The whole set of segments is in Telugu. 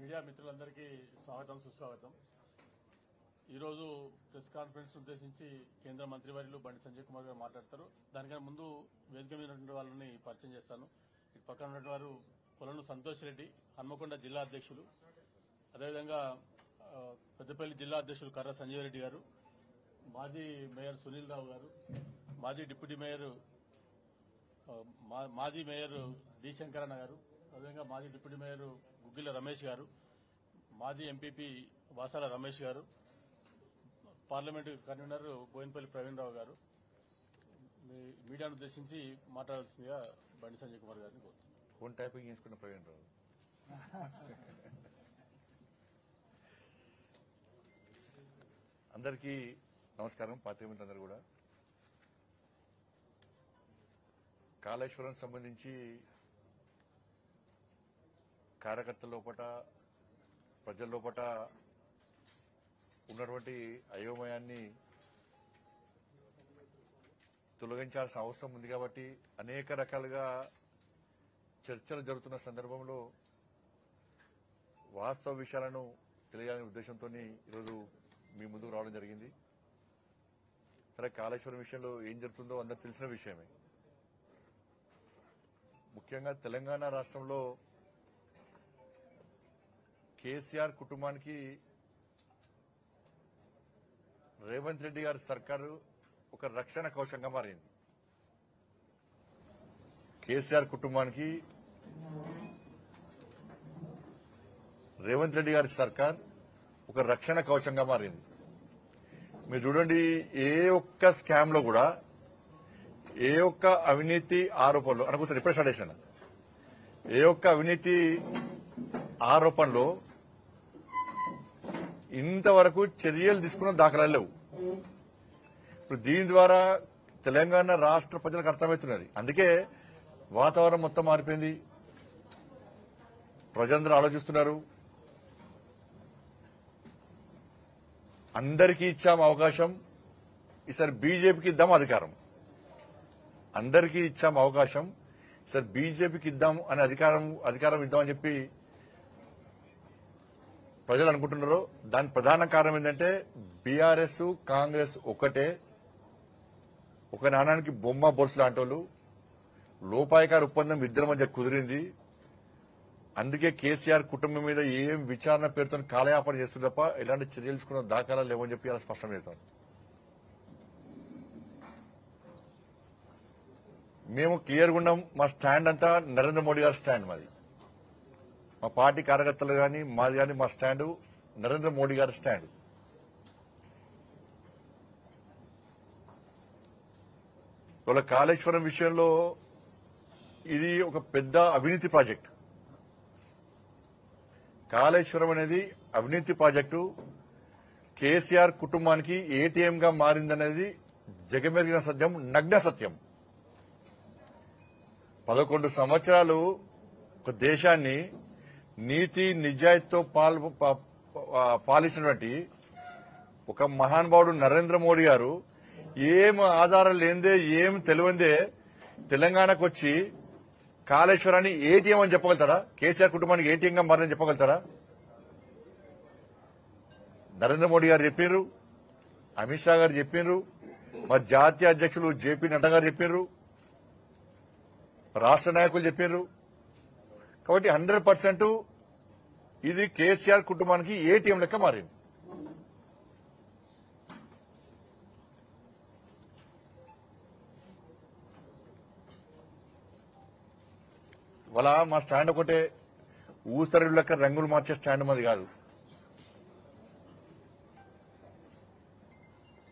మీడియా మిత్రులందరికీ స్వాగతం సుస్వాగతం. ఈరోజు ప్రెస్ కాన్ఫరెన్స్ ఉద్దేశించి కేంద్ర మంత్రివర్యులు బండి సంజయ్ కుమార్ గారు మాట్లాడతారు. దానికన్నా ముందు వేదిక మీద ఉన్నటువంటి వాళ్ళని పరిచయం చేస్తాను. ఇటు పక్కన ఉన్నటువంటి వారు పొలను సంతోష్ రెడ్డి, హన్మకొండ జిల్లా అధ్యక్షులు, అదేవిధంగా పెద్దపల్లి జిల్లా అధ్యక్షులు కర్ర సంజీవ్ రెడ్డి గారు, మాజీ మేయర్ సునీల్ రావు గారు, మాజీ డిప్యూటీ మేయర్ డి శంకరన్న గారు, అదేవిధంగా మాజీ డిప్యూటీ మేయర్ గుగ్గిల రమేష్ గారు, మాజీ ఎంపీపీ వాసాల రమేష్ గారు, పార్లమెంటు కన్వీనర్ బోయినపల్లి ప్రవీణ్ రావు గారు మీడియాను ఉద్దేశించి మాట్లాడాల్సిందిగా బండి సంజయ్ కుమార్ గారిని కోరుతున్నాను. ఫోన్ టైపింగ్ చేసుకున్న ప్రవీణ్ రావు. అందరికీ నమస్కారం. పాత్రికేయులు అందరూ కూడా కాళేశ్వరం సంబంధించి కార్యకర్తల లోపట ప్రజల లోపట ఉన్నటువంటి అయోమయాన్ని తొలగించాల్సిన అవసరం ఉంది కాబట్టి అనేక రకాలుగా చర్చలు జరుగుతున్న సందర్భంలో వాస్తవ విషయాలను తెలియాలనే ఉద్దేశంతో ఈరోజు మీ ముందుకు రావడం జరిగింది. సరే, కాళేశ్వరం విషయంలో ఏం జరుగుతుందో అందరూ తెలిసిన విషయమే. ముఖ్యంగా తెలంగాణ రాష్ట్రంలో కేసీఆర్ కుటుంబానికి రేవంత్ రెడ్డి గారి సర్కారు ఒక రక్షణ కవచంగా మారింది. కేసీఆర్ కుటుంబానికి రేవంత్ రెడ్డి గారి సర్కార్ ఒక రక్షణ కవచంగా మారింది. మీరు చూడండి, ఏ ఒక్క స్కామ్ లో కూడా, ఏ ఒక్క అవినీతి ఆరోపణలు అనుకుంటారు, ఇప్పుడే స్టార్ట్ చేశాను, ఏ ఒక్క అవినీతి ఆరోపణలో ఇంతవరకు చర్యలు తీసుకున్న దాఖలాలు లేవు. ఇప్పుడు దీని ద్వారా తెలంగాణ రాష్ట్ర ప్రజలకు అర్థమవుతున్నది. అందుకే వాతావరణం మొత్తం మారిపోయింది. ప్రజలందరూ ఆలోచిస్తున్నారు. అందరికీ ఇచ్చాం అవకాశం, ఈసారి బీజేపీకి ఇద్దాం అధికారం. అందరికీ ఇచ్చాం అవకాశం, ఈసారి బీజేపీకి ఇద్దాం అనే అధికారం ఇద్దామని చెప్పి ప్రజలు అనుకుంటున్నారు. దాని ప్రధాన కారణం ఏంటంటే బీఆర్ఎస్ కాంగ్రెస్ ఒకటే, ఒక నాణానికి బొమ్మ బొరుసు లాంటి వాళ్ళు. లోపాయకార ఒప్పందం ఇద్దరి మధ్య కుదిరింది. అందుకే కేసీఆర్ కుటుంబం మీద ఏం విచారణ పేరుతో కాలయాపన చేస్తుంది తప్ప ఎలాంటి చర్యలు తీసుకున్న దాఖలాలు లేవని చెప్పి అలా స్పష్టం చేస్తాం. మేము క్లియర్గా ఉన్నాం. మా స్టాండ్ అంతా నరేంద్ర మోడీ గారి స్టాండ్. మాది, మా పార్టీ కార్యకర్తలు కానీ మాది కానీ, మా స్టాండ్ నరేంద్ర మోడీ గారి స్టాండ్. ఇవాళ కాళేశ్వరం విషయంలో ఇది ఒక పెద్ద అవినీతి ప్రాజెక్టు. కాళేశ్వరం అనేది అవినీతి ప్రాజెక్టు. కేసీఆర్ కుటుంబానికి ఏటీఎంగా మారిందనేది జగమెరిగిన సత్యం, నగ్న సత్యం. 11 సంవత్సరాలు ఒక దేశాన్ని నీతి నిజాయితీతో పాలించినటువంటి ఒక మహానుభావుడు నరేంద్ర మోడీ గారు ఏం ఆధారం లేనిదే, ఏం తెలియందే తెలంగాణకు వచ్చి కాళేశ్వరాన్ని ఏటీఎం అని చెప్పగలుగుతారా? కేసీఆర్ కుటుంబానికి ఏటీఎంగా మారని చెప్పగలుగుతారా? నరేంద్ర మోడీ గారు చెప్పారు, అమిత్ షా గారు చెప్పారు, మా జాతీయ అధ్యక్షులు జేపీ నడ్డా గారు చెప్పారు, రాష్ట్ర నాయకులు చెప్పారు. కాబట్టి 100% ఇది కేసీఆర్ కుటుంబానికి ఏటీఎం లెక్క మారింది. ఇవాళ మా స్టాండ్ ఒకటే, ఊసరి లెక్క రంగులు మార్చే స్టాండ్ మాది కాదు.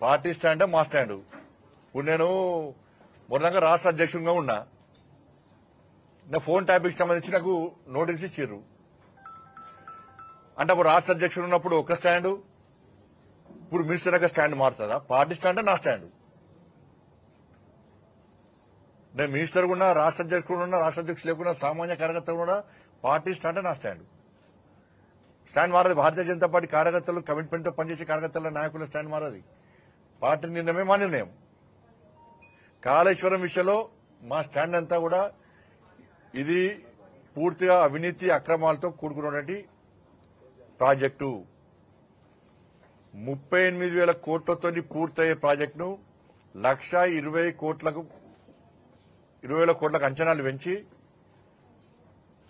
పార్టీ స్టాండ్ మా స్టాండ్. ఇప్పుడు నేను మొదలంగా రాష్ట్ర అధ్యక్షుడిగా ఉన్నా. నా ఫోన్ ట్యాపింగ్ సంబంధించి నాకు నోటీస్ ఇచ్చారు. అంటే అప్పుడు రాష్ట్ర అధ్యక్షుడు ఉన్నప్పుడు ఒక స్టాండు, ఇప్పుడు మినిస్టర్ యొక్క స్టాండ్ మారుతుందా? పార్టీ స్టాండ్ నా స్టాండ్. నేను మినిస్టర్ ఉన్నా, రాష్ట్ర అధ్యక్షుడు ఉన్నా, రాష్ట్ర అధ్యక్షులు లేకున్నా, సామాన్య కార్యకర్తలు కూడా పార్టీ స్టాండ్ నా స్టాండ్. స్టాండ్ మారదు. భారతీయ జనతా పార్టీ కార్యకర్తలు, కమిట్మెంట్ తో పనిచేసే కార్యకర్తల నాయకుల స్టాండ్ మారది. పార్టీ నిర్ణయమే మా నిర్ణయం. కాళేశ్వరం విషయంలో మా స్టాండ్ అంతా కూడా ఇది పూర్తిగా అవినీతి అక్రమాలతో కూడుకున్నటువంటి ప్రాజెక్టు 38,000 కోట్లతో పూర్తయ్యే ప్రాజెక్టును 1,20,000 కోట్లకు అంచనాలు పెంచి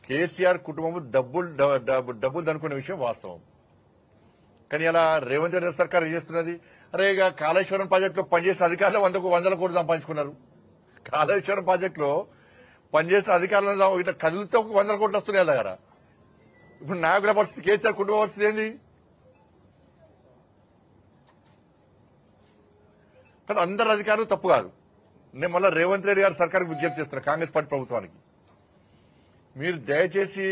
కేసీఆర్ కుటుంబం డబ్బులు దనుకునే విషయం వాస్తవం. కానీ అలా రేవంత్ రెడ్డి సర్కార్ ఏం చేస్తున్నది? అరే ఇక కాళేశ్వరం ప్రాజెక్టులో పనిచేసిన అధికారులు 100 కోట్లు సంపాదించుకున్నారు. కాళేశ్వరం ప్రాజెక్టులో పనిచేసిన అధికారులను ఇట్లా కదులుతో 100 కోట్లు వస్తున్నాయి దగ్గర. ఇప్పుడు నాయకుల పరిస్థితి, కేసీఆర్ కుటుంబ పరిస్థితి ఏంది? కానీ అందరు అధికారులు తప్పు కాదు. నేను మళ్ళీ రేవంత్ రెడ్డి గారి సర్కార్కి విజ్ఞప్తి చేస్తున్నా, కాంగ్రెస్ పార్టీ ప్రభుత్వానికి, మీరు దయచేసి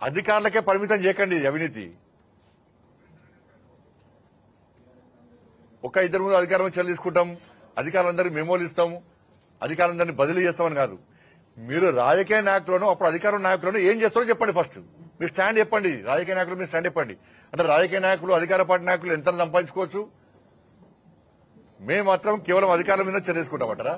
అధికారులకే పరిమితం చేయకండి అవినీతి. ఒక ఇద్దరు ముందు అధికారం చర్యలు తీసుకుంటాం, అధికారులందరికీ మెమోలు ఇస్తాం, అధికారులందరినీ బదిలీ చేస్తామని కాదు. మీరు రాజకీయ నాయకులను, అప్పుడు అధికార నాయకులను ఏం చేస్తారో చెప్పండి. ఫస్ట్ మీరు స్టాండ్ చెప్పండి. రాజకీయ నాయకులు మీరు స్టాండ్ చెప్పండి. అంటే రాజకీయ నాయకులు, అధికార పార్టీ నాయకులు ఎంత సంపాదించుకోవచ్చు, మేము మాత్రం కేవలం అధికారుల మీద చర్య తీసుకుంటామంటారా?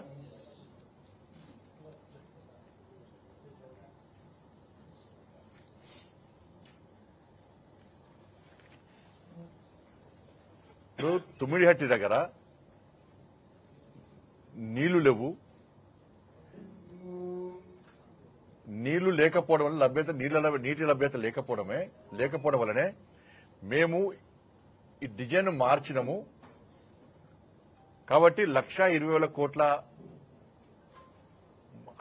తుమ్మిడిహట్టి దగ్గర నీళ్లు లేవు. నీళ్లు లేకపోవడం వల్ల నీటి లభ్యత లేకపోవడం వల్లనే మేము ఈ డిజైన్ మార్చినాము. కాబట్టి 1,20,000 కోట్ల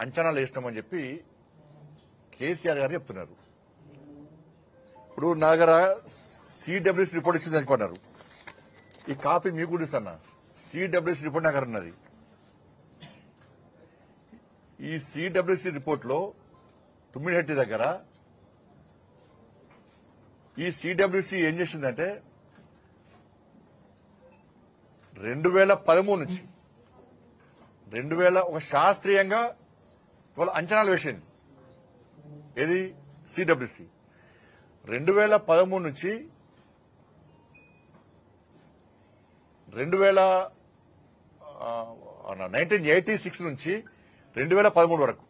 అంచనాలు వేసినామని చెప్పి కేసీఆర్ గారు చెప్తున్నారు. ఇప్పుడు నా దగ్గర సిడబ్ల్యూసీ రిపోర్ట్ ఇచ్చింది అనుకున్నారు. ఈ కాపీ మీకు కూడా ఇస్తాను. సిడబ్ల్యూసీ రిపోర్ట్ నా దగ్గర ఉన్నది. ఈ సిడబ్ల్యూసీ రిపోర్ట్ లో తుమ్మిడిహట్టి దగ్గర ఈ సిడబ్ల్యూసీ ఏం చేసిందంటే 2013 నుంచి ఒక శాస్త్రీయంగా వాళ్ళ అంచనాలు వేసింది. ఏది? సిడబ్ల్యూసీ 2013 నుంచి 1986 నుంచి 2013 వరకు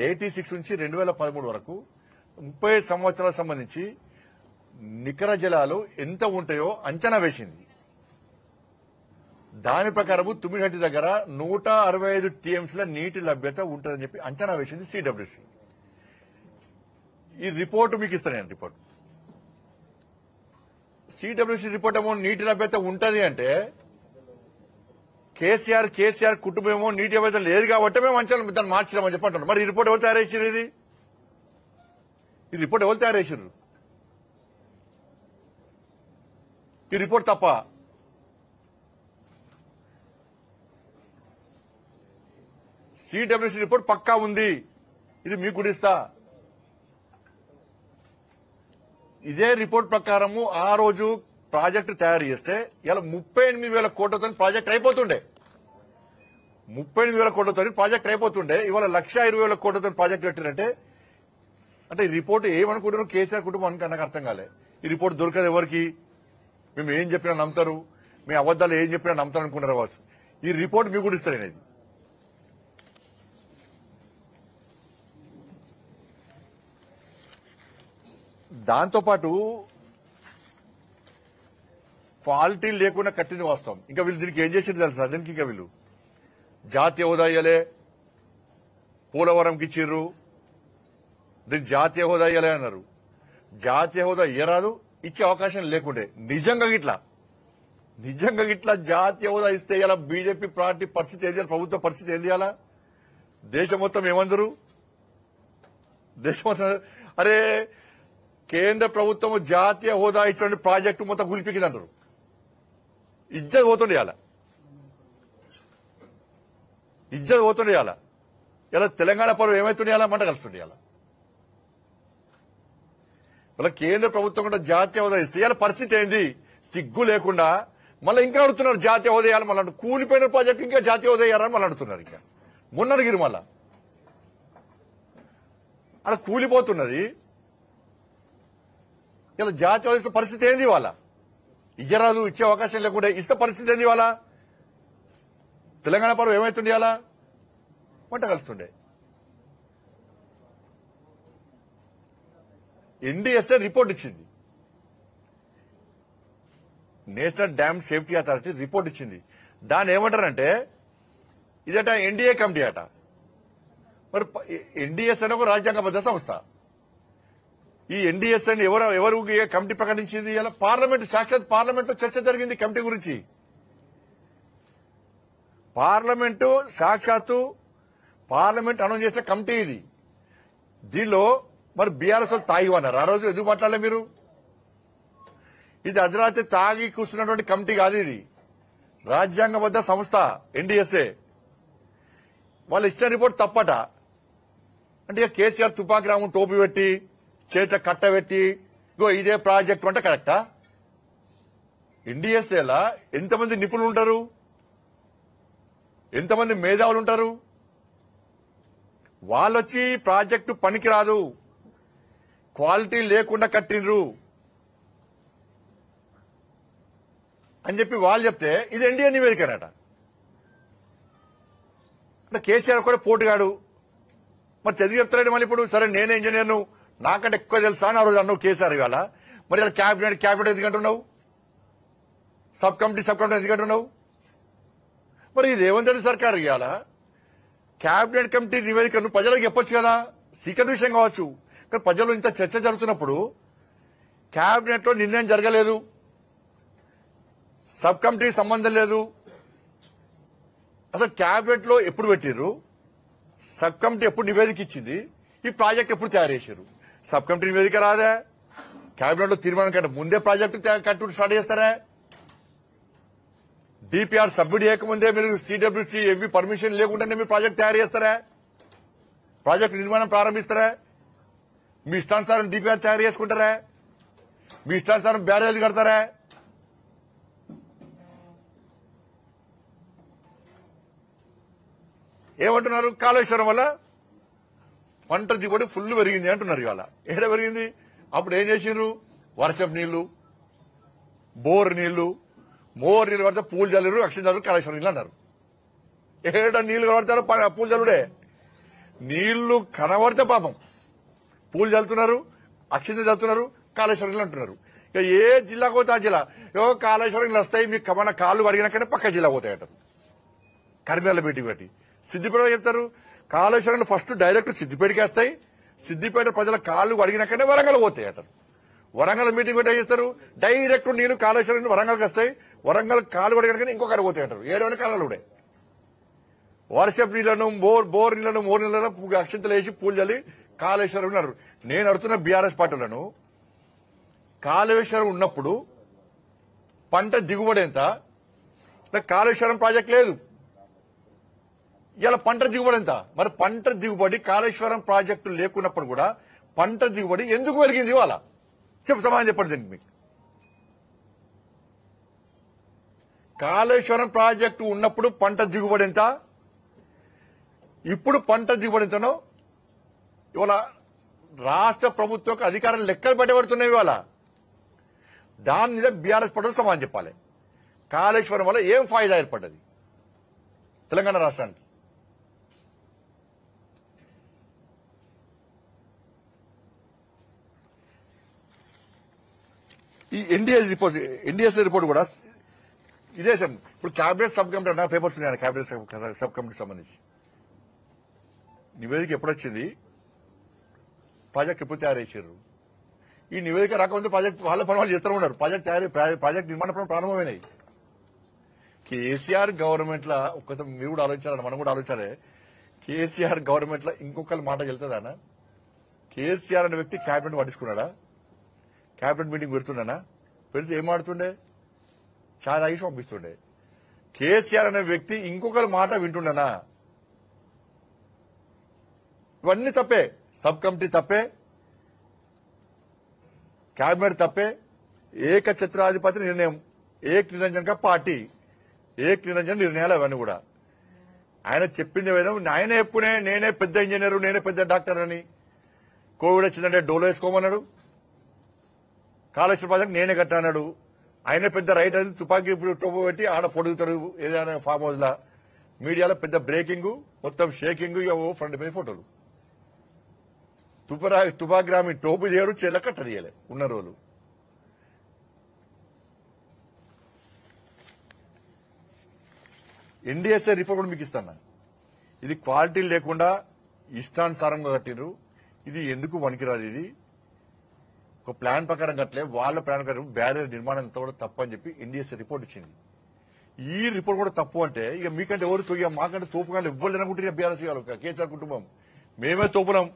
86 నుంచి 2013 వరకు 30 సంవత్సరాలకు సంబంధించి నికర జలాలు ఎంత ఉంటాయో అంచనా వేసింది. దాని ప్రకారం తుమ్మిడిహట్టి దగ్గర 165 టీఎంసీల నీటి లభ్యత ఉంటుందని చెప్పి అంచనా వేసింది సిడబ్ల్యూసీ. ఈ రిపోర్టు మీకు ఇస్తాను నేను. రిపోర్ట్ సిడబ్ల్యూసీ రిపోర్ట్ ఏమో నీటి లభ్యత ఉంటది అంటే కేసీఆర్ కుటుంబం ఏమో నీటి లభ్యత లేదు కాబట్టి మేము అంచనా దాన్ని మార్చినామని చెప్పి అంటున్నాం. మరి ఈ రిపోర్ట్ ఎవరు తయారు చేసారు? ఈ రిపోర్ట్ ఎవరు తయారు చేసారు? ఈ రిపోర్ట్ తప్ప సిడబ్ల్యూసీ రిపోర్ట్ పక్కా ఉంది. ఇది మీకు కూడా ఇస్తా. ఇదే రిపోర్ట్ ప్రకారము ఆ రోజు ప్రాజెక్టు తయారు చేస్తే ఇలా 38,000 కోట్లతో ప్రాజెక్ట్ అయిపోతుండే. 38,000 కోట్లతో ప్రాజెక్ట్ అయిపోతుండే. ఇవాళ 1,20,000 కోట్లతో ప్రాజెక్ట్ పెట్టారంటే అంటే ఈ రిపోర్ట్ ఏమనుకుంటున్నారు కేసీఆర్ కుటుంబం నాకు అర్థం కాలే. ఈ రిపోర్ట్ దొరకదు ఎవరికి? మేము ఏం చెప్పినా నమ్ముతారు, మేము అబద్దాలు ఏం చెప్పినా నమ్ముతారు అనుకున్నారు కావచ్చు. ఈ రిపోర్ట్ మీకు కూడా ఇస్తారు. అనేది దాంతోపాటు క్వాలిటీ లేకుండా కట్టింది వాస్తవం. ఇంకా వీళ్ళు దీనికి ఏం చేసింది తెలుసా? దీనికి ఇంకా వీళ్ళు జాతీయ హోదా ఇయ్యలే, పోలవరంకి ఇచ్చిర్రు, దీనికి జాతీయ హోదా ఇయ్యలే అన్నారు. జాతీయ హోదా ఇయ్యరాదు, ఇచ్చే అవకాశం లేకుండే. నిజంగా గిట్లా జాతీయ హోదా ఇస్తే ఇలా బీజేపీ పార్టీ పరిస్థితి ఏంది, ప్రభుత్వ పరిస్థితి ఏంది? అలా దేశం మొత్తం ఏమందరు? దేశం మొత్తం అరే కేంద్ర ప్రభుత్వం జాతీయ హోదా ఇచ్చిన ప్రాజెక్టు మొత్తం గులిపికింది అంటారు. ఇజ్జత్ పోతుండే ఇలా తెలంగాణ పరువు ఏమైతుండే మంట కలుస్తుండే. ఇలా కేంద్ర ప్రభుత్వం కూడా జాతీయ హోదా ఇస్తే ఇలా పరిస్థితి ఏంది? సిగ్గు లేకుండా మళ్ళీ ఇంకా అడుగుతున్నారు జాతీయ హోదా ఇవ్వాలి. మళ్ళీ కూలిపోయిన ప్రాజెక్టు ఇంకా జాతీయ హోదా ఇవ్వాలని మళ్ళీ అడుగుతున్నారు. ఇంకా మొన్న అడిగిరు మళ్ళా అలా కూలిపోతున్నది. ఇలా జాతీయ హోదా ఇస్తే పరిస్థితి ఏంది? వాళ్ళ ఇయ్యరాదు, ఇచ్చే అవకాశం లేకుండా ఇస్తే పరిస్థితి ఏంది? వాళ్ళ తెలంగాణ పరువు ఏమైతుండే? అలా మంట కలుస్తుండే. ఎన్డీఎస్ఏ రిపోర్ట్ ఇచ్చింది. National dam safety authority report ఇచ్చింది. దాన్ని ఏమంటారంటే ఇదట ఎన్డీఏ కమిటీ అట. మరి ఎన్డీఎస్ అనే ఒక రాజ్యాంగబద్ద సంస్థ. ఈ ఎన్డీఎస్ అని ఎవరు కమిటీ ప్రకటించింది? ఇలా పార్లమెంట్, సాక్షాత్ పార్లమెంట్ లో చర్చ జరిగింది కమిటీ గురించి. పార్లమెంటు సాక్షాత్తు పార్లమెంట్ అనౌన్స్ చేసిన కమిటీ ఇది. దీనిలో మరి బీఆర్ఎస్ వాళ్ళు తాగి అన్నారు. ఆ రోజు ఎందుకు మాట్లాడలే మీరు? ఇది అర్ధరాత్రి తాగి కూర్చున్నటువంటి కమిటీ కాదు, ఇది రాజ్యాంగబద్ద సంస్థ ఎన్డీఎస్ఏ. వాళ్ళు ఇచ్చిన రిపోర్ట్ తప్పట. అంటే ఇక కేసీఆర్ తుపాకి రాము టోపీ పెట్టి చేత కట్ట పెట్టి ఇదే ప్రాజెక్టు అంటే కరెక్టా? ఎన్డీఎస్ఏలా ఎంతమంది నిపుణులు ఉంటారు, ఎంతమంది మేధావులు ఉంటారు? వాళ్ళొచ్చి ప్రాజెక్టు పనికిరాదు, క్వాలిటీ లేకుండా కట్టినరు అని చెప్పి వాళ్ళు చెప్తే ఇది ఎన్డీఏ నివేదికనట. అంటే కేసీఆర్ కూడా పోటుగాడు. మరి చదివి చెప్తారండి మళ్ళీ ఇప్పుడు. సరే నేనే ఇంజనీర్ను, నాకంటే ఎక్కువ తెలుసా అని ఆ రోజు అన్నావు కేసీఆర్. ఇవాళ మరి ఇలా క్యాబినెట్ ఎందుకంటున్నావు? సబ్ కమిటీ ఎందుకంటున్నావు? మరి ఈ రేవంత్ రెడ్డి సర్కార్ ఇవాళ క్యాబినెట్ కమిటీ నివేదికను ప్రజలకు చెప్పొచ్చు కదా, సీక్రెట్ విషయం కావచ్చు. కానీ ప్రజలు ఇంత చర్చ జరుగుతున్నప్పుడు క్యాబినెట్ లో నిర్ణయం జరగలేదు, సబ్ కమిటీ సంబంధం లేదు. అసలు క్యాబినెట్ లో ఎప్పుడు పెట్టిర్రు? సబ్ కమిటీ ఎప్పుడు నివేదిక ఇచ్చింది? ఈ ప్రాజెక్ట్ ఎప్పుడు తయారు చేశారు? సబ్ కమిటీ నివేదిక రాదా? క్యాబినెట్ లో తీర్మానం కంటే ముందే ప్రాజెక్టు కట్టు స్టార్ట్ చేస్తారా? డిపిఆర్ సబ్మిట్ చేయకముందే మీరు సిడబ్ల్యూసీ ఎవి పర్మిషన్ లేకుండానే మీరు ప్రాజెక్ట్ తయారు చేస్తారా? ప్రాజెక్టు నిర్మాణం ప్రారంభిస్తారా? మీ ఇష్టానుసారం డిపిఆర్ తయారు చేసుకుంటారా? మీ ఇష్టానుసారం బ్యారేజ్ కడతారా? ఏమంటున్నారు? కాళేశ్వరం వల్ల పంట దిగుబడి ఫుల్ పెరిగింది అంటున్నారు. ఇవాళ ఏడ పెరిగింది? అప్పుడు ఏం చేసిండ్రు? వర్షపు నీళ్లు, బోర్ నీళ్లు, మోర్ నీళ్లు పడితే పూలు చల్లురు, అక్షం చల్లురు, కాళేశ్వరం నీళ్ళు అన్నారు. ఏడ నీళ్లు కనబడతారో పూలు చల్లుడే. నీళ్లు కనబడితే పాపం పూలు చల్లుతున్నారు, అక్షింత చల్లుతున్నారు, కాళేశ్వరం నీళ్ళు అంటున్నారు. ఇక ఏ జిల్లాకు పోతే ఆ జిల్లా కాళేశ్వరం నీళ్ళు వస్తాయి, మీకు మన కాళ్ళు కడిగినాకనే పక్క జిల్లా పోతాయట. కరీంనగర్లో మీటింగ్ పెట్టి సిద్దిపేట చెప్తారు కాళేశ్వరం ఫస్ట్ డైరెక్ట్ సిద్దిపేటకి వస్తాయి, సిద్దిపేట ప్రజల కాళ్ళు అడిగినాకనే వరంగల్ పోతాయి అంటారు. వరంగల్ మీటింగ్ పెట్టి చేస్తారు, డైరెక్ట్ నీళ్లు కాళేశ్వరం వరంగల్కి వస్తాయి, వరంగల్ కాళ్ళు అడిగినాకనే ఇంకొకటి పోతాయి అంటారు. 7 కాలాలు కూడా వర్షపు నీళ్లను, బోర్ నీళ్లను, మోర్ నీళ్లను అక్షంతలు వేసి పూలు చల్లి కాళేశ్వరం ఉన్నారు. నేను అడుగుతున్న బీఆర్ఎస్ పార్టీలను, కాళేశ్వరం ఉన్నప్పుడు పంట దిగుబడి ఎంత? కాళేశ్వరం ప్రాజెక్ట్ లేదు, ఇలా పంట దిగుబడి ఎంత? మరి పంట దిగుబడి కాళేశ్వరం ప్రాజెక్టు లేకున్నప్పుడు కూడా పంట దిగుబడి ఎందుకు పెరిగింది? ఇవాళ సమాధానం చెప్పండి దీనికి. మీకు కాళేశ్వరం ప్రాజెక్టు ఉన్నప్పుడు పంట దిగుబడి ఎంత, ఇప్పుడు పంట దిగుబడి ఎంతనో ఇవాళ రాష్ట్ర ప్రభుత్వం అధికారులు లెక్కలు పెట్టబడుతున్నాయి. ఇవాళ దాని మీద బీఆర్ఎస్ పట్టుదల సమాధానం చెప్పాలి. కాళేశ్వరం వల్ల ఏం ఫాయిదా ఏర్పడ్డది తెలంగాణ రాష్ట్రానికి? ఈ ఎన్డీఎస్ రిపోర్ట్ కూడా ఇదే సార్. ఇప్పుడు క్యాబినెట్ సబ్ కమిటీ నా పేపర్స్ ఉన్నాయి, క్యాబినెట్ సబ్ కమిటీకి సంబంధించి నివేదిక ఎప్పుడు వచ్చింది, ప్రాజెక్ట్ ఎప్పుడు తయారు చేశారు? ఈ నివేదిక రాకముందు ప్రాజెక్ట్ వాళ్ళ పని వాళ్ళు చేస్తూ ఉన్నారు. ప్రాజెక్ట్ నిర్మాణ పనులు ప్రారంభమైనాయి. కేసీఆర్ గవర్నమెంట్ లా ఒక్కసారి మీరు కూడా ఆలోచించాలని, మనం కూడా ఆలోచించాలి. కేసీఆర్ గవర్నమెంట్ లా ఇంకొకరి మాట వెళ్తుందా? కేసీఆర్ అనే వ్యక్తి క్యాబినెట్ పట్టించుకున్నాడా? క్యాబినెట్ మీటింగ్ పెడుతున్నానా? పెడితే ఏం ఆడుతుండే? చాలా తాగి పంపిస్తుండే. కేసీఆర్ అనే వ్యక్తి ఇంకొకరి మాట వింటుండనా? ఇవన్నీ తప్పే. సబ్ కమిటీ తప్పే, క్యాబినెట్ తప్పే, ఏకఛత్రాధిపతి నిర్ణయం, ఏక్ నిరంజన్ కా పార్టీ, ఏక్ నిరంజన్ నిర్ణయాలు అవన్నీ కూడా. ఆయన చెప్పింది ఆయన చెప్పుకునే నేనే పెద్ద ఇంజనీరు, నేనే పెద్ద డాక్టర్ అని. కోవిడ్ వచ్చిందంటే డోలో వేసుకోమన్నాడు. కాళేశ్వరం ప్రాజెక్ట్ నేనే కట్టాడు. ఆయనే పెద్ద రైట్ అది తుపాకీ టోపు పెట్టి ఆడ పొడుగుతాడు ఏదైనా ఫామ్ హౌస్ లా. మీడియాలో పెద్ద బ్రేకింగ్, మొత్తం షేకింగ్, ఫ్రంట్ పై ఫోటోలు. తుపాగ్రామి టోపు చేయరు, చెల్ల కట్ట తీయలే ఉన్న రోజులు. ఎన్డీఎస్ఏ రిపోర్ట్ కూడా మీకు ఇస్తాను. ఇది క్వాలిటీ లేకుండా ఇష్టానుసారంగా కట్టిరు. ఇది ఎందుకు పనికిరాదు. ఇది ఒక ప్లాన్ ప్రకారం కట్టలే, వాళ్ళ ప్లాన్ ప్రకారం బ్యారియర్ నిర్మాణం అంతా కూడా తప్పు అని చెప్పి ఎన్డీఎస్ఏ రిపోర్ట్ ఇచ్చింది. ఈ రిపోర్ట్ కూడా తప్పు అంటే ఇక మీకంటే ఎవరు ఇక మాకంటే తోపుగా ఇవ్వలేనుకుంటే బీఆర్ఎస్ కేసీఆర్ కుటుంబం మేమే తోపునాం,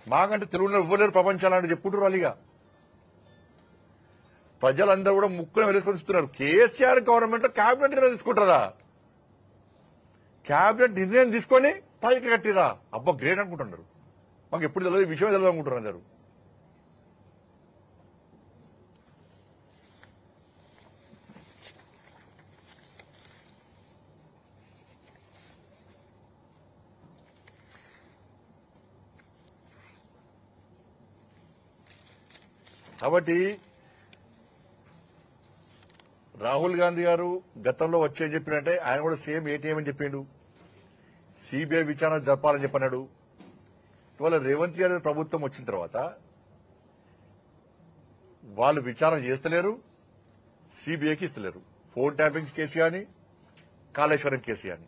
మాకంటే తెలుగులో ఇవ్వలేరు ప్రపంచాలని చెప్పుకుంటారు. వాళ్ళు ఇక ప్రజలందరూ కూడా ముక్కును వెలుసుకొని ఇస్తున్నారు. కేసీఆర్ గవర్నమెంట్ లో క్యాబినెట్ నిర్ణయం తీసుకుంటారా? క్యాబినెట్ నిర్ణయం తీసుకొని పైకి కట్టిరా? అబ్బా గ్రేట్ అనుకుంటున్నారు. మాకు ఎప్పుడు తెలియదు, ఈ విషయం తెలియదు అనుకుంటారు అందరూ. కాబట్టి రాహుల్ గాంధీ గారు గతంలో వచ్చేని చెప్పినట్టే ఆయన కూడా సేమ్ ఏటీఎం అని చెప్పిండు. సిబిఐ విచారణ జరపాలని చెప్పన్నాడు. ఇవాళ రేవంత్ గారి ప్రభుత్వం వచ్చిన తర్వాత వాళ్ళు విచారణ చేస్తలేరు, సిబిఐకి ఇస్తలేరు. ఫోన్ ట్యాపింగ్ కేసు కానీ కాళేశ్వరం కేసు కానీ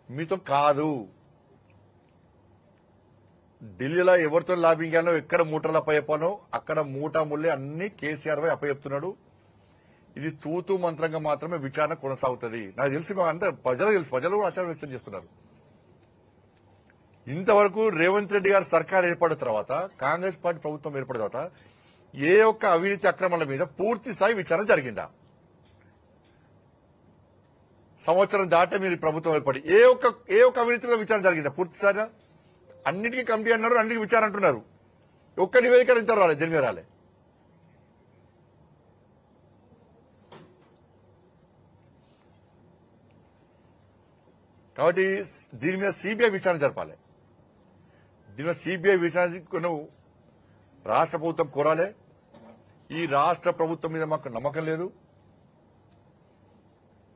మీతో కాదు. ఢిల్లీలో ఎవరితో లాబింగ్ చేయాలో, ఎక్కడ మూటలు అప్పచెప్పానో అక్కడ మూటా ముళ్ళే అన్ని కేసీఆర్ పై అప్పచెప్తున్నాడు. ఇది తూతూ మంత్రంగా మాత్రమే విచారణ కొనసాగుతుంది. నాకు తెలిసి అంతా ప్రజలకు తెలుసు, ప్రజలు కూడా ఆచారం వ్యక్తం చేస్తున్నారు. ఇంతవరకు రేవంత్ రెడ్డి గారు సర్కార్ ఏర్పడిన తర్వాత, కాంగ్రెస్ పార్టీ ప్రభుత్వం ఏర్పడిన తర్వాత ఏ ఒక్క అవినీతి అక్రమాల మీద పూర్తి స్థాయి విచారణ జరిగిందా? సంవత్సరం దాటే మీరు ప్రభుత్వం ఏర్పడి ఏ ఒక్క అవినీతి మీద విచారణ జరిగిందా పూర్తి స్థాయిగా? అన్నిటికీ కమిటీ అన్నారు, అన్నిటికీ విచారణ అంటున్నారు. ఒక్క నివేదిక ఇంత రాలే, దీని మీద రాలే. కాబట్టి దీని మీద సిబిఐ విచారణ జరపాలి. దీని మీద సిబిఐ విచారణ రాష్ట్ర ప్రభుత్వం కోరాలి. ఈ రాష్ట్ర ప్రభుత్వం మీద మాకు నమ్మకం లేదు.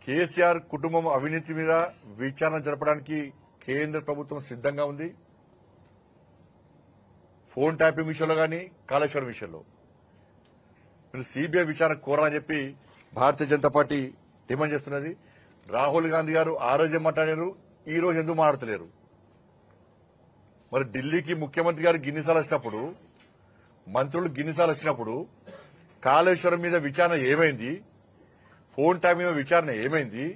కేసీఆర్ కుటుంబం అవినీతి మీద విచారణ జరపడానికి కేంద్ర ప్రభుత్వం సిద్ధంగా ఉంది. ఫోన్ ట్యాపింగ్ విషయంలో కానీ కాళేశ్వరం విషయంలో మీరు సిబిఐ విచారణ కోరాలని చెప్పి భారతీయ జనతా పార్టీ డిమాండ్ చేస్తున్నది. రాహుల్ గాంధీ గారు ఆ రోజే మాట్లాడారు, ఈ రోజు ఎందుకు మాట్లాడతలేరు? మరి ఢిల్లీకి ముఖ్యమంత్రి గారు గిన్నిసార్లు వచ్చినప్పుడు, మంత్రులు గిన్నిసార్లు వచ్చినప్పుడు కాళేశ్వరం మీద విచారణ ఏమైంది? ఫోన్ ట్యాపింగ్ మీద విచారణ ఏమైంది?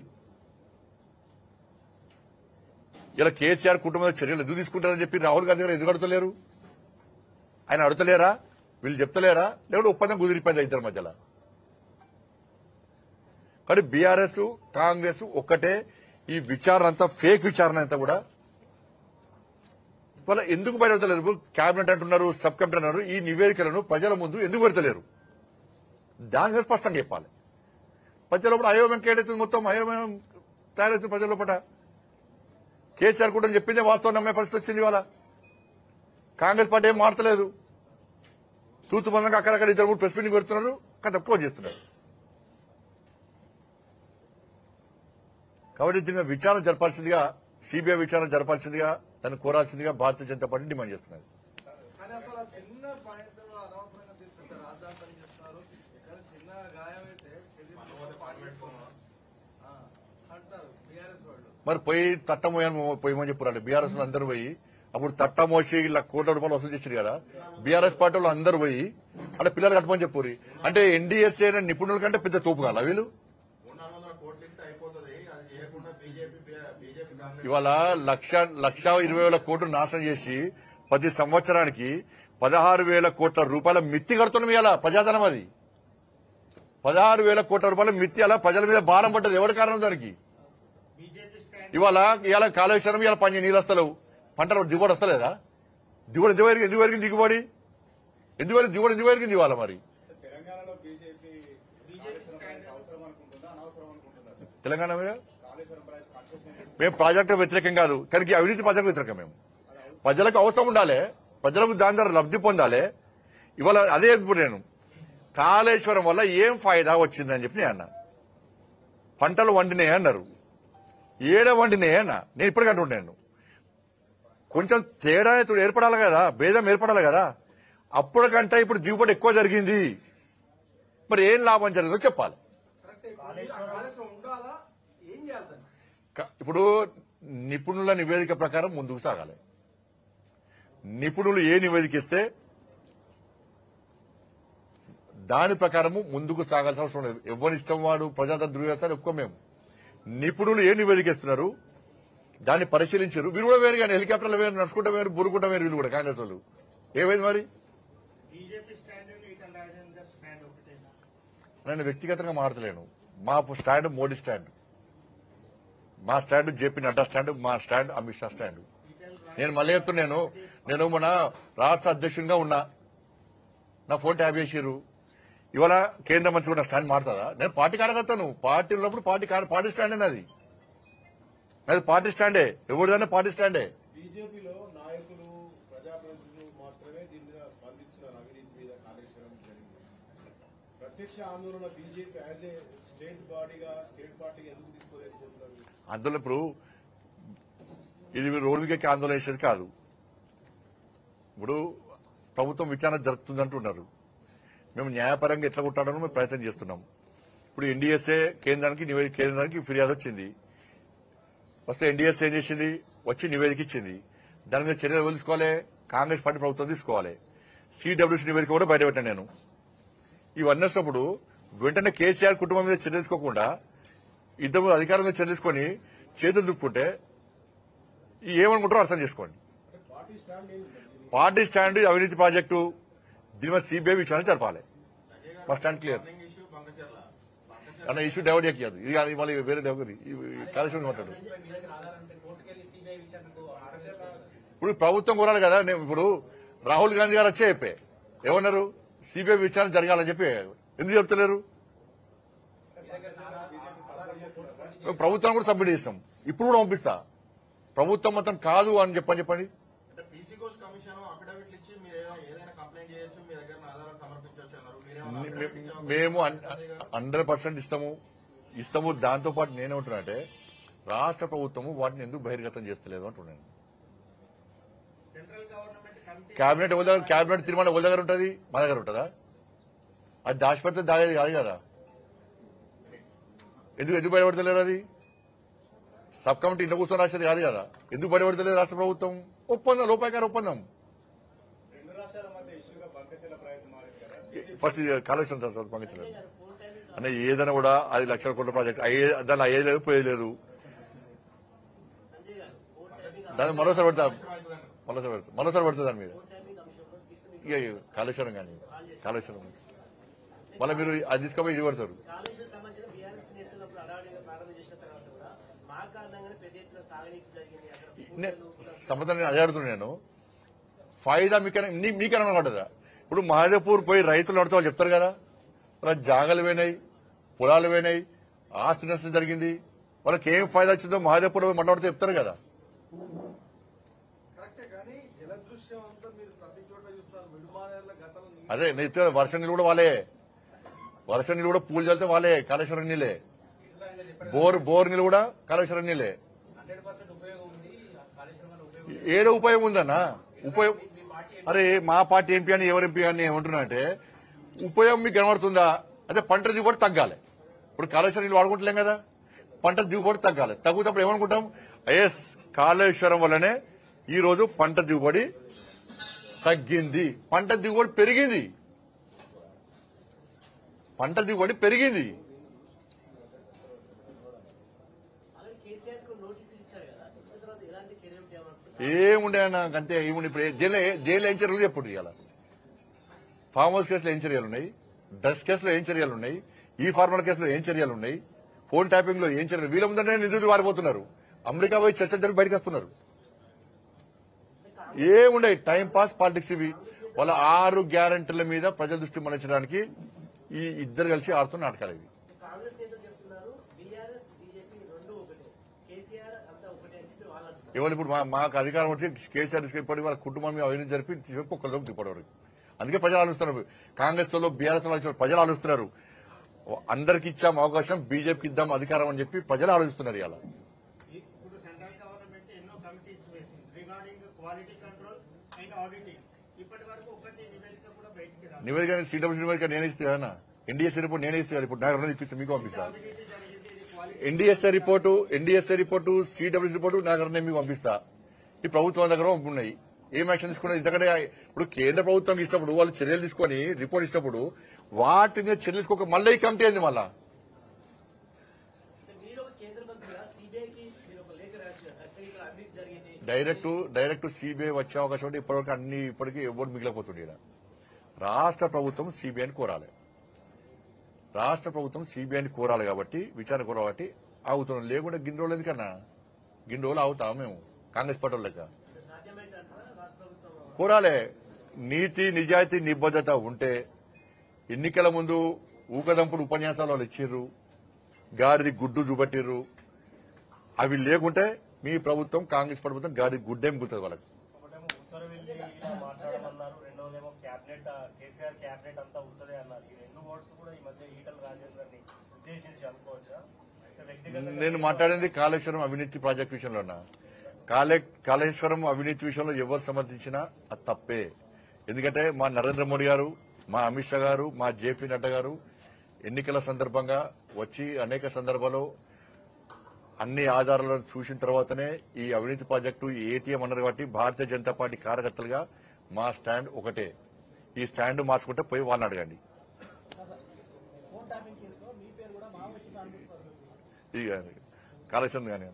ఇలా కేసీఆర్ కుటుంబ చర్యలు ఎందుకు తీసుకుంటారని చెప్పి రాహుల్ గాంధీ గారు ఎందుకు అడుగుతలేరు? ఆయన అడుగుతలేరా? వీళ్ళు చెప్తలేరా? లేకపోతే ఒప్పందం కుదిరిపోయిందా ఇద్దరి మధ్యలో? కానీ బీఆర్ఎస్ కాంగ్రెస్ ఒక్కటే. ఈ విచారణ అంతా ఫేక్ విచారణ అంతా కూడా వాళ్ళ ఎందుకు బయటపెడతలేరు? కేబినెట్ అంటున్నారు, సబ్ కమిటీ అన్నారు. ఈ నివేదికలను ప్రజల ముందు ఎందుకు పెడతలేరు? దాని మీద స్పష్టంగా చెప్పాలి. ప్రజల లోపల అయోమయం కేటవుతుంది, మొత్తం అయోమయం తయారవుతుంది ప్రజల లోపల. కేసీఆర్ కూడా చెప్పిందే వాస్తవం నమ్మే పరిస్థితి వచ్చింది. ఇవాళ కాంగ్రెస్ పార్టీ ఏం మారతలేదు. తూతు మందంగా అక్కడక్కడ ఇద్దరు మూడు ప్రెస్ మీటింగ్ పెడుతున్నారు, తక్కువ చేస్తున్నారు. కాబట్టి దీని విచారణ జరపాల్సిందిగా, సిబిఐ విచారణ జరపాల్సిందిగా, దాన్ని కోరాల్సిందిగా భారతీయ జనతా పార్టీ డిమాండ్ చేస్తున్నది. మరి పోయి పోయమని చెప్పారు బీఆర్ఎస్ అందరూ పోయి. అప్పుడు తట్టమోసి ఇలా కోట్ల రూపాయలు వసూలు చేశారు కదా బీఆర్ఎస్ పార్టీ వాళ్ళు అందరూ పోయి. అంటే పిల్లలు కట్టమని చెప్పారు. అంటే ఎన్డీఎస్ఏ నిపుణుల కంటే పెద్ద తోపు కాల వీళ్ళు. ఇవాళ 1,20,000 కోట్లు నాశనం చేసి ప్రతి సంవత్సరానికి 16,000 కోట్ల రూపాయల మిత్తి కడుతున్నాం. ఇవాళ ప్రజాధనం అది 16,000 కోట్ల రూపాయల మిత్తి. అలా ప్రజల మీద భారం పడ్డది. ఎవరి కారణం దానికి? ఇవాళ కాళేశ్వరం ఇవాళ పని నీళ్ళు వస్తలేవు, పంటలు దిగుబడి వస్తలేదా? దిగుబడి ఎందుకు పెరిగింది? దిగుబడి ఎందుకు పెరిగింది ఇవాళ? మరి తెలంగాణ మీద మేము ప్రాజెక్టు వ్యతిరేకం కాదు, కానీ అవినీతి ప్రజలకు వ్యతిరేకం. మేము ప్రజలకు అవసరం ఉండాలి, ప్రజలకు దాని ద్వారా లబ్ధి పొందాలి. ఇవాళ అదే నేను కాళేశ్వరం వల్ల ఏం ఫాయిదా వచ్చిందని చెప్పి నేను అన్నా. పంటలు వండినాయి అన్నారు, ఏడ వండినాయి అన్నా. నేను ఇప్పటికంటుంటాను కొంచెం తేడా ఏర్పడాలి కదా, భేదం ఏర్పడాలి కదా. అప్పటికంటే ఇప్పుడు దిగుబడి ఎక్కువ జరిగింది, మరి ఏం లాభం జరిగిందో చెప్పాలి. ఇప్పుడు నిపుణుల నివేదిక ప్రకారం ముందుకు సాగాలి. నిపుణులు ఏ నివేదిక ఇస్తే దాని ప్రకారము ముందుకు సాగాల్సిన అవసరం లేదు. ఎవరి ఇష్టం వాడు ప్రజాతంత్ర ధృవీకరణ ఎక్కువ. మేము నిపుణులు ఏ నివేదిక ఇస్తున్నారు దాన్ని పరిశీలించారు. వీరు కూడా వేరు, కానీ హెలికాప్టర్లు వేరు, నడుచుకుంటా వేరు, బురుకుంటా వేరు. వీళ్ళు కూడా కాంగ్రెస్ వాళ్ళు ఏమైంది మరి? నేను వ్యక్తిగతంగా మాట్లాడలేను. మా స్టాండ్ మోడీ స్టాండ్, మా స్టాండ్ జేపీ నడ్డా స్టాండ్, మా స్టాండ్ అమిత్ షా స్టాండ్. నేను మళ్ళీ చెప్తున్నాను, నేను మన రాష్ట్ర అధ్యక్షునిగా ఉన్నా, నా ఫోన్ ట్యాప్ చేసిర్రు. ఇవాళ కేంద్ర మంత్రి కూడా స్టాండ్ మారుతుందా? నేను పార్టీ కార్యకర్తను, పార్టీ ఉన్నప్పుడు పార్టీ స్టాండే నాది, అది పార్టీ స్టాండే, ఎవరిదైనా పార్టీ స్టాండే. బీజేపీలో నాయకులు ప్రజాప్రతినిధులు మాత్రమే దీని మీద స్పందిస్తున్నారు. అవినీతి మీద కాళేశ్వరం జరిగింది. ప్రత్యక్ష ఆందోళన బీజేపీ యాజ్ ఏ స్టేట్ బాడీగా, స్టేట్ పార్టీగా ఎందుకు తీసుకోలేకపోతున్నారు? అందులో ఇప్పుడు ఇది రోడ్డు మీదకి ఆందోళన చేసేది కాదు. ఇప్పుడు ప్రభుత్వం విచారణ జరుపుతుందంటున్నారు. మేము న్యాయపరంగా ఎట్లా కొట్టాడని మేము ప్రయత్నం చేస్తున్నాం. ఇప్పుడు ఎన్డీఎస్ఏ కేంద్రానికి ఫిర్యాదు వచ్చింది. వస్తే ఎన్డీఎస్ఏ ఏం చేసింది, వచ్చి నివేదిక ఇచ్చింది. దాని మీద చర్యలు తీసుకోవాలి, కాంగ్రెస్ పార్టీ ప్రభుత్వం తీసుకోవాలి. సిడబ్ల్యూసీ నివేదిక కూడా బయటపెట్టాను నేను. ఇవన్నీ వచ్చినప్పుడు వెంటనే కేసీఆర్ కుటుంబం మీద చర్యలు తీసుకోకుండా ఇద్దరు అధికారుల మీద చర్యలు తీసుకొని చేతులు దుక్కుంటే ఏమనుకుంటారో అర్థం చేసుకోండి. పార్టీ స్టాండ్ అవినీతి ప్రాజెక్టు, దీని మీద సిబిఐ విచారణ జరపాలి. మా స్టాండ్ క్లియర్ అన్న. ఇష్యూ డైవర్ట్ చేయదు, ఇది కానీ మళ్ళీ వేరే డైవర్ కాళేశ్వరం మాట్లాడు. ఇప్పుడు ప్రభుత్వం కోరాలి కదా. నేను ఇప్పుడు రాహుల్ గాంధీ గారు వచ్చే చెప్పే ఏమన్నారు, సిబిఐ విచారణ జరగాలని చెప్పి. ఎందుకు చెప్తలేరు? ప్రభుత్వం కూడా సబ్మిట్ చేస్తాం, ఇప్పుడు కూడా పంపిస్తా. ప్రభుత్వం మొత్తం కాదు అని చెప్పండి. మేము 100% ఇస్తాము. దాంతో పాటు నేనేమంటున్నానంటే రాష్ట్ర ప్రభుత్వము వాటిని ఎందుకు బహిర్గతం చేస్తలేదు అంటున్నాను. క్యాబినెట్ తీర్మానం వాళ్ళ దగ్గర ఉంటుంది, మా దగ్గర ఉంటుందా? అది దాచిపెడితే దాగేది కాదు కదా. ఎందుకు బయటపడతలేరు? అది సబ్ కమిటీ ఇంట్లో కూర్చొని రాసేది కాదు కదా. ఎందుకు బయటపడతలేదు రాష్ట్ర ప్రభుత్వం? ఒప్పందం, లోపాయకార ఒప్పందం. ఫస్ట్ కాళేశ్వరం తర్వాత పంపించలేదు అన్న. ఏదైనా కూడా 5 లక్షల కోట్ల ప్రాజెక్ట్ దాన్ని అయ్యేది లేదు, పోయేది లేదు. దాన్ని మరోసారి పెడతా దాని మీద. ఇక కాళేశ్వరం కానీ కాళేశ్వరం మళ్ళీ మీరు అది తీసుకుపోయి ఇది పెడతారు. సమాధానం అదే అడుగుతున్నాను నేను. ఫాయిదా మీకైనా పడ్డదా? ఇప్పుడు మహాదేవ్పూర్ పోయి రైతులు నడితే వాళ్ళు చెప్తారు కదా, వాళ్ళ జాగాలు పోయినాయి, పొలాలు పోయినాయి, ఆస్తి నష్టం జరిగింది, వాళ్ళకి ఏం ఫాయిదా వచ్చిందో మహాదేవ్పూర్ మాట్లాడితే చెప్తారు కదా. అదే నేను వర్షం నీళ్ళు కూడా వాళ్ళే, వర్షం నీళ్ళు కూడా పూలు చల్లితే వాళ్ళే, కాళేశ్వరం నీళ్ళే. బోర్ నీళ్ళు కూడా కాళేశ్వరం నీళ్ళే. ఏదో ఉపయోగం ఉందన్నా? ఉపయోగం అరే మా పార్టీ ఎంపీ అని ఎవరు ఎంపీ అని ఏమంటున్నా అంటే ఉపయోగం మీకు కనబడుతుందా? అదే పంట దిగుబడి తగ్గాలి. ఇప్పుడు కాళేశ్వరం నీళ్ళు వాడుకుంటలేం కదా, పంట దిగుబడి తగ్గాలి. తగ్గుతప్పుడు ఏమనుకుంటాం, ఎస్ కాళేశ్వరం వల్లనే ఈ రోజు పంట దిగుబడి తగ్గింది, పంట దిగుబడి పెరిగింది, పంట దిగుబడి పెరిగింది. ఏముండే అన్న అంతే. ఏముండే ఇప్పుడు జైల్లో ఏం చర్యలు ఎప్పుడు ఇవ్వాలి? ఫామ్ హౌస్ కేసులో ఏం చర్యలు ఉన్నాయి? డ్రగ్స్ కేసులో ఏం చర్యలు ఉన్నాయి? ఈ ఫార్మల్ కేసులో ఏం చర్యలు ఉన్నాయి? ఫోన్ ట్యాపింగ్ లో ఏం చర్యలు? వీళ్ళ ముందంటే నిధులు వారిపోతున్నారు, అమెరికా పోయి చర్చ జరిపి బయటకు వస్తున్నారు. ఏముండే టైం పాస్ పాలిటిక్స్ ఇవి. వాళ్ళ 6 గ్యారంటీల మీద ప్రజల దృష్టి మళ్లించడానికి ఈ ఇద్దరు కలిసి ఆడుతున్న నాటకాలు ఇవి. ఎవరు ఇప్పుడు మాకు అధికారం వచ్చి కేసీఆర్ తీసుకెళ్ళి వాళ్ళ కుటుంబం మీద అవినీతి జరిపి ఒక్కరితో దిప్పటి. అందుకే ప్రజలు ఆలోచిస్తున్నారు. కాంగ్రెస్ లో బీఆర్ఎస్ లో ప్రజలు ఆలోచిస్తున్నారు. అందరికి ఇచ్చాం అవకాశం, బీజేపీకి ఇద్దాం అధికారం అని చెప్పి ప్రజలు ఆలోచిస్తున్నారు. ఇలా నివేదిక సిడబ్ల్యూసీ నివేదిక నేనే ఇస్తాను, ఎన్డీఎస్ఏ రిపోర్ట్ నేనే ఇస్తాను. ఇప్పుడు నాకు రెండు ఇప్పిస్తాను, మీకు పంపిస్తాను. ఎన్డీఎస్ఏ రిపోర్టు సిడబ్ల్యూసీ రిపోర్టు నాకు రెండు మీకు పంపిస్తా. ఈ ప్రభుత్వం దగ్గర ఉన్నాయి. ఏం యాక్షన్ తీసుకున్నది? ఇంతకంటే ఇప్పుడు కేంద్ర ప్రభుత్వం ఇచ్చినప్పుడు వాళ్ళు చర్యలు తీసుకొని రిపోర్ట్ ఇచ్చినప్పుడు వాటి మీద చర్యలు తీసుకోక మళ్ళీ ఈ కమిటీ అయింది. మళ్ళా డైరెక్ట్ సిబిఐ వచ్చే అవకాశం ఉంటే ఇప్పటివరకు ఇప్పటికీ ఎవరు మిగిలిపోతుంది. రాష్ట్ర ప్రభుత్వం సిబిఐని కోరాలి. కాబట్టి విచారణ కోరాలి కాబట్టి ఆగుతున్నాం. లేకుంటే గిన్ని రోజులు ఎందుకన్నా, గిన్ని రోజులు ఆగుతాం మేము కాంగ్రెస్ పార్టీ లెక్క. కోరాలే. నీతి నిజాయితీ నిబద్దత ఉంటే ఎన్నికల ముందు ఊకదంపుడు ఉపన్యాసాలు వాళ్ళు ఇచ్చిర్రు, గాడిది గుడ్డు చూపట్టిర్రు. అవి లేకుంటే మీ ప్రభుత్వం కాంగ్రెస్ ప్రభుత్వం గాడిది గుడ్డేం గుర్తుంది వాళ్ళకి. నేను మాట్లాడింది కాళేశ్వరం అవినీతి ప్రాజెక్టు విషయంలోనా. కాళేశ్వరం అవినీతి విషయంలో ఎవరు సమర్థించినా అది తప్పే. ఎందుకంటే మా నరేంద్ర మోడీ గారు, మా అమిత్ షా గారు, మా జేపీ నడ్డా గారు ఎన్నికల సందర్భంగా వచ్చి అనేక సందర్భాల్లో అన్ని ఆధారాలను చూసిన తర్వాతనే ఈ అవినీతి ప్రాజెక్టు ఏటీఎం అన్నారు. కాబట్టి భారతీయ జనతా పార్టీ కార్యకర్తలుగా మా స్టాండ్ ఒకటే. ఈ స్టాండ్ మార్చుకుంటే పోయి వాళ్ళని అడగండి. ఇది కాళేశ్వరం కానీ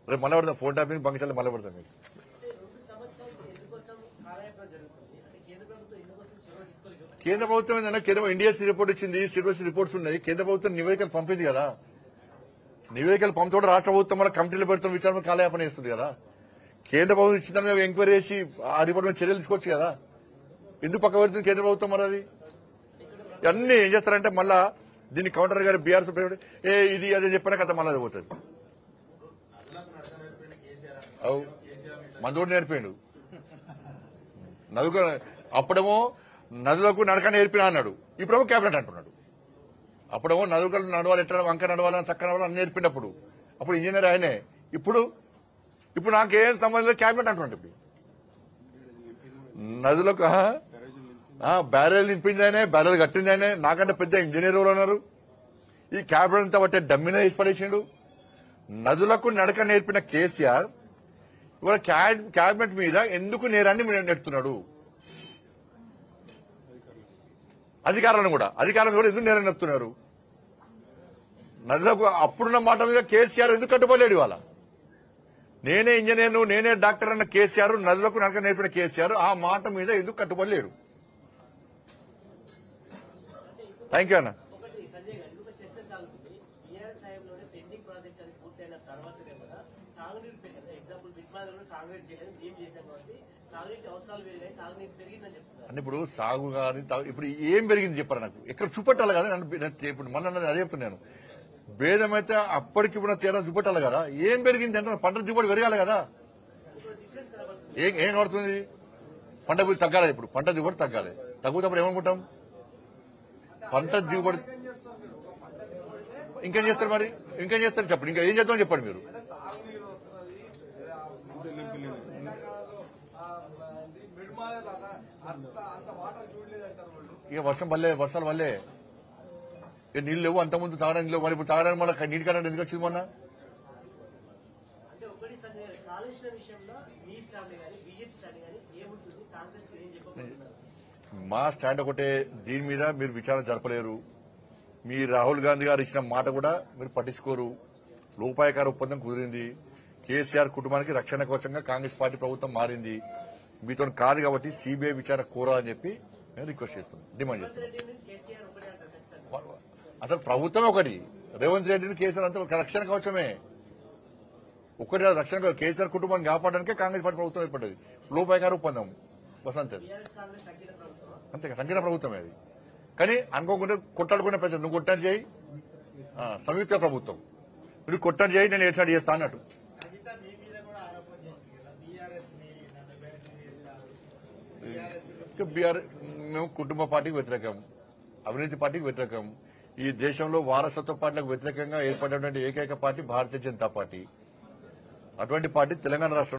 రేపు మళ్ళీ పడతాం. ఫోన్ ట్యాపింగ్ బంకిచాలి మళ్ళీ పడతాం. మీకు కేంద్ర ప్రభుత్వం ఏంటంటే కేంద్ర ఎన్డీఎస్సీ రిపోర్ట్ ఇచ్చింది, సిడబ్ల్యూసీ రిపోర్ట్స్ ఉన్నాయి. కేంద్ర ప్రభుత్వం నివేదికలు పంపింది కదా. నివేదికలు పంపుతూ రాష్ట్ర ప్రభుత్వం మన కమిటీలు పెడుతున్న విచారణ కాలయాపన చేస్తుంది కదా. కేంద్ర ప్రభుత్వం ఇచ్చిన ఎంక్వైరీ చేసి ఆ రిపోర్ట్ మీద చర్యలు తీసుకోవచ్చు కదా. ఎందుకు పక్క పెడుతుంది కేంద్ర ప్రభుత్వం? మరి అది అన్ని ఏం చేస్తారంటే మళ్ళా దీన్ని కౌంటర్ గారు బీఆర్ఎస్ ఇది అదే చెప్పినా కదా మళ్ళీ అది పోతుంది. మందోడు నేర్పాడు. అప్పుడేమో నదులకు నడక నేర్పినా అన్నాడు, ఇప్పుడేమో క్యాబినెట్ అంటున్నాడు. అప్పుడేమో నదులకు నడవాలి, ఎట్లా వంక నడవాలని చక్క నడవాలని నేర్పినప్పుడు అప్పుడు ఇంజనీర్ ఆయనే. ఇప్పుడు నాకేం సంబంధం క్యాబినెట్ అంటున్నాడు. ఇప్పుడు నదులకు బ్యారెల్ నింపింది ఆయనే, బ్యారెల్ కట్టింది ఆయనే. నాకంటే పెద్ద ఇంజనీర్ ఎవరు ఉన్నారు? ఈ క్యాబినెట్ అంతా బట్టే డమ్మినే వేసి పడేసిండు. నదులకు నడక నేర్పిన కేసీఆర్ ఇవాళ క్యాబినెట్ మీద ఎందుకు నేరాన్ని నెడుతున్నాడు? అధికారులను కూడా ఎందుకు నేరం నెడుతున్నారు? నదులకు అప్పుడున్న మాట మీద కేసీఆర్ ఎందుకు కట్టుబడలేడు? ఇవాళ నేనే ఇంజనీర్ను, నేనే డాక్టర్ అన్న కేసీఆర్, నదులకు నడక నేర్పిన కేసీఆర్ ఆ మాట మీద ఎందుకు కట్టుబడలేడు? థ్యాంక్ యూ అన్న. అంటే ఇప్పుడు సాగు కానీ ఇప్పుడు ఏం పెరిగింది చెప్పారు నాకు, ఎక్కడ చూపెట్టాలి కదా. ఇప్పుడు మొన్న అదే చెప్తున్నాను. భేదం అయితే అప్పటికిప్పుడు తేడా చూపెట్టాలి కదా. ఏం పెరిగింది అంటే పంట దిగుబడి పెరగాలి కదా. ఏం పడుతుంది? పంట దిగుబడి తగ్గాలి. ఇప్పుడు పంట దిగుబడి తగ్గాలి. తగ్గుతప్పుడు ఏమనుకుంటాం? పంట దిగుబడి ఇంకేం చేస్తారు? మరి ఇంకేం చేస్తారు చెప్పండి. ఇంకా ఏం చేద్దామని చెప్పండి మీరు. ఇక వర్షాలు వల్లే ఇక నీళ్ళు లేవు. అంతకుముందు తాగడానికి లేవు. మరి ఇప్పుడు తాగడానికి మళ్ళీ నీటి కరెంట్ ఎందుకు వచ్చింది మొన్న? మా స్టాండ్ ఒకటే. దీని మీద మీరు విచారణ జరపలేరు. మీ రాహుల్ గాంధీ గారు ఇచ్చిన మాట కూడా మీరు పట్టించుకోరు. లోపాయకార ఒప్పందం కుదిరింది. కేసీఆర్ కుటుంబానికి రక్షణ కవచంగా కాంగ్రెస్ పార్టీ ప్రభుత్వం మారింది. మీతో కాదు కాబట్టి సిబిఐ విచారణ కోరాలని చెప్పి నేను రిక్వెస్ట్ చేస్తున్నాను, డిమాండ్ చేస్తున్నాను. అసలు ప్రభుత్వం ఒకటి, రేవంత్ రెడ్డిని కేసీఆర్ అంతా రక్షణ కవచమే ఒకటి. రక్షణ కేసీఆర్ కుటుంబాన్ని కాపాడడానికే కాంగ్రెస్ పార్టీ ప్రభుత్వం ఏర్పడ్డది. లోపాయకార ఒప్పందం వసంత అంతే సంకీర్ణ ప్రభుత్వమే అది. కానీ అనుకోకుండా కొట్టాడుకునే ప్రజలు నువ్వు కొట్టాడు చేయి, సంయుక్త ప్రభుత్వం నువ్వు కొట్టాడు చేయి, నేను ఏర్పాటు చేస్తా అన్నట్టు. మేము కుటుంబ పార్టీకి వ్యతిరేకం, అవినీతి పార్టీకి వ్యతిరేకం. ఈ దేశంలో వారసత్వ పార్టీలకు వ్యతిరేకంగా ఏర్పడినటువంటి ఏకైక పార్టీ భారతీయ జనతా పార్టీ. అటువంటి పార్టీ తెలంగాణ రాష్ట్రంలో